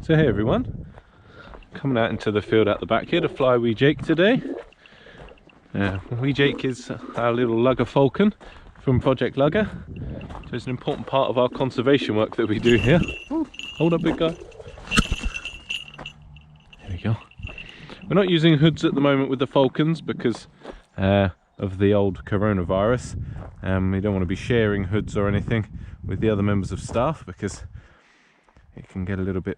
So hey everyone, coming out into the field at the back here to fly wee Jake today. Wee Jake is our little lugger falcon from Project Lugger. So it's an important part of our conservation work that we do here. Ooh, hold up big guy. There we go. We're not using hoods at the moment with the falcons because of the old coronavirus. We don't want to be sharing hoods or anything with the other members of staff because it can get a little bit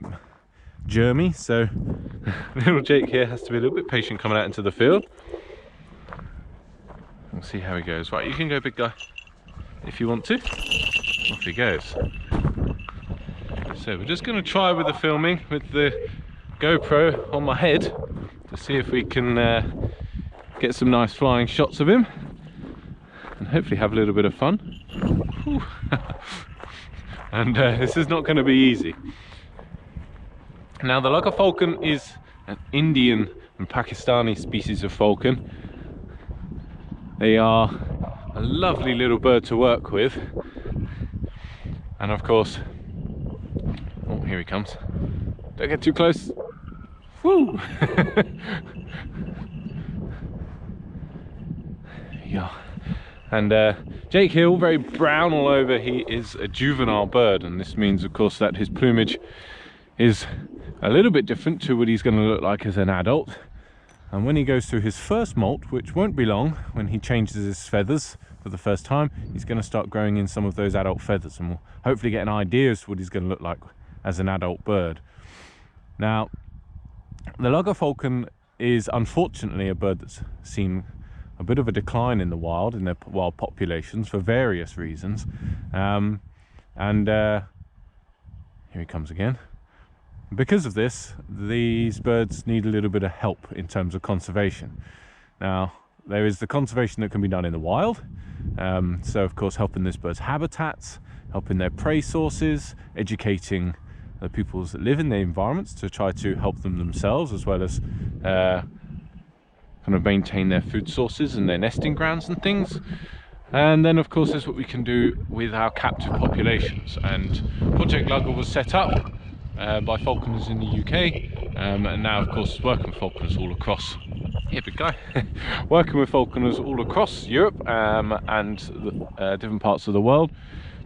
germy. So little Jake here has to be a little bit patient coming out into the field. We'll see how he goes. Right, you can go big guy if you want to. Off he goes. So we're just going to try with the filming with the GoPro on my head to see if we can get some nice flying shots of him and hopefully have a little bit of fun. And this is not going to be easy. Now the Lugger Falcon is an Indian and Pakistani species of falcon. They are a lovely little bird to work with, and of course, oh, here he comes. Don't get too close. Woo! Yeah. And Jake Hill, very brown all over. He is a juvenile bird, and this means of course that his plumage is a little bit different to what he's going to look like as an adult. And when he goes through his first molt, which won't be long, when he changes his feathers for the first time, he's going to start growing in some of those adult feathers, and we'll hopefully get an idea as to what he's going to look like as an adult bird. Now the Lugger Falcon is unfortunately a bird that's seen a bit of a decline in the wild, in their wild populations, for various reasons. Here he comes again. Because of this, these birds need a little bit of help in terms of conservation. Now, there is the conservation that can be done in the wild. So of course, helping this bird's habitats, helping their prey sources, educating the peoples that live in their environments to try to help them themselves, as well as kind of maintain their food sources and their nesting grounds and things. And then of course, is what we can do with our captive populations. And Project Lugger was set up by falconers in the UK, and now of course working with falconers all across, yeah, big guy, working with falconers all across Europe and the different parts of the world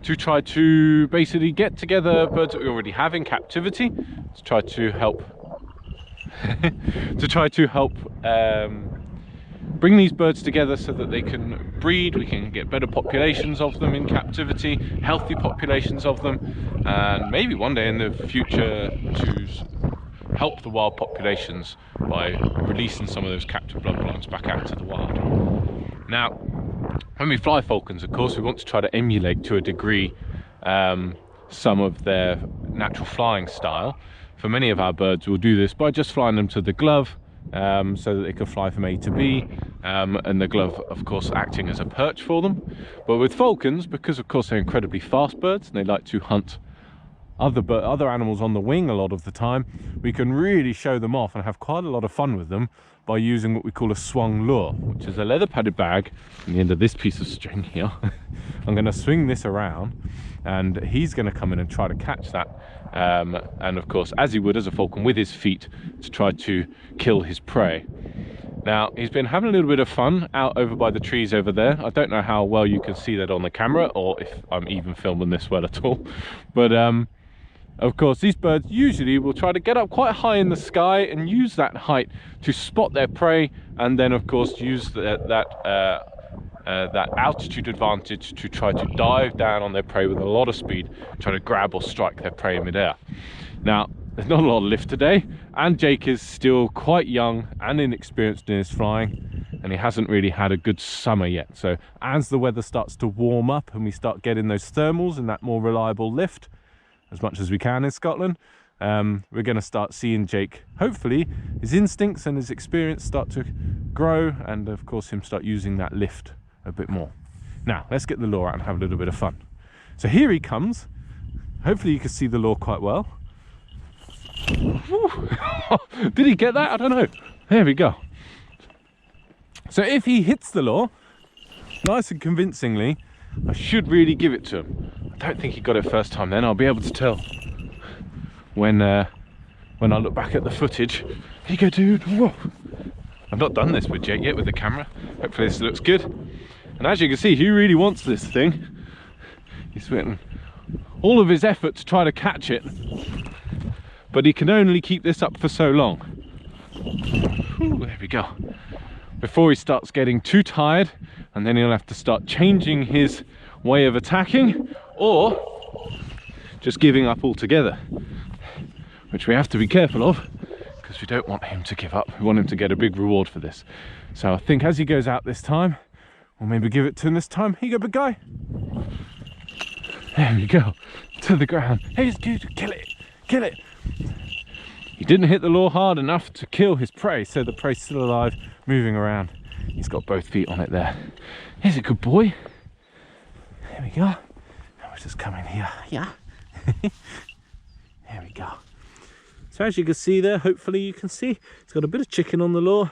to try to basically get together birds that we already have in captivity to try to help bring these birds together so that they can breed. We can get better populations of them in captivity, healthy populations of them, and maybe one day in the future to help the wild populations by releasing some of those captive bloodlines back out to the wild. Now, when we fly falcons, of course, we want to try to emulate to a degree some of their natural flying style. For many of our birds, we'll do this by just flying them to the glove, so that they can fly from A to B, and the glove of course acting as a perch for them. But with falcons, because of course they're incredibly fast birds and they like to hunt other animals on the wing a lot of the time, we can really show them off and have quite a lot of fun with them by using what we call a swung lure, which is a leather padded bag on the end of this piece of string here. I'm going to swing this around and he's going to come in and try to catch that, and of course, as he would as a falcon, with his feet to try to kill his prey. Now, he's been having a little bit of fun out over by the trees over there. I don't know how well you can see that on the camera, or if I'm even filming this well at all, but of course these birds usually will try to get up quite high in the sky and use that height to spot their prey, and then of course use that altitude advantage to try to dive down on their prey with a lot of speed, try to grab or strike their prey in midair. Now, there's not a lot of lift today, and Jake is still quite young and inexperienced in his flying, and he hasn't really had a good summer yet. So as the weather starts to warm up and we start getting those thermals and that more reliable lift, as much as we can in Scotland, we're going to start seeing Jake, hopefully his instincts and his experience start to grow, and of course him start using that lift a bit more. Now let's get the lure out and have a little bit of fun. So here he comes. Hopefully you can see the lure quite well. Did he get that? I don't know. There we go. So if he hits the lure nice and convincingly, I should really give it to him. I don't think he got it first time. Then I'll be able to tell when when I look back at the footage. Here you go, dude. Whoa. I've not done this with Jake yet with the camera. Hopefully this looks good. And as you can see, he really wants this thing. He's putting all of his effort to try to catch it, but he can only keep this up for so long. Ooh, there we go. Before he starts getting too tired, and then he'll have to start changing his way of attacking, or just giving up altogether, which we have to be careful of, because we don't want him to give up. We want him to get a big reward for this. So I think as he goes out this time, we'll maybe give it to him this time. Here you go, big guy. There we go, to the ground. Hey, dude, kill it, kill it. He didn't hit the lure hard enough to kill his prey, so the prey's still alive, moving around. He's got both feet on it there. He's a good boy. There we go. Now we're just coming here. Yeah. There we go. So as you can see there, hopefully you can see, he's got a bit of chicken on the lure.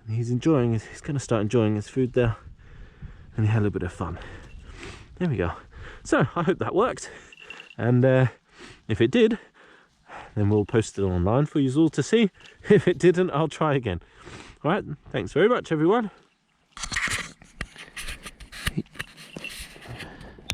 And he's enjoying it. He's going to start enjoying his food there. And he had a little bit of fun. There we go. So I hope that worked. And if it did, then we'll post it online for you all to see. If it didn't, I'll try again. All right, thanks very much, everyone.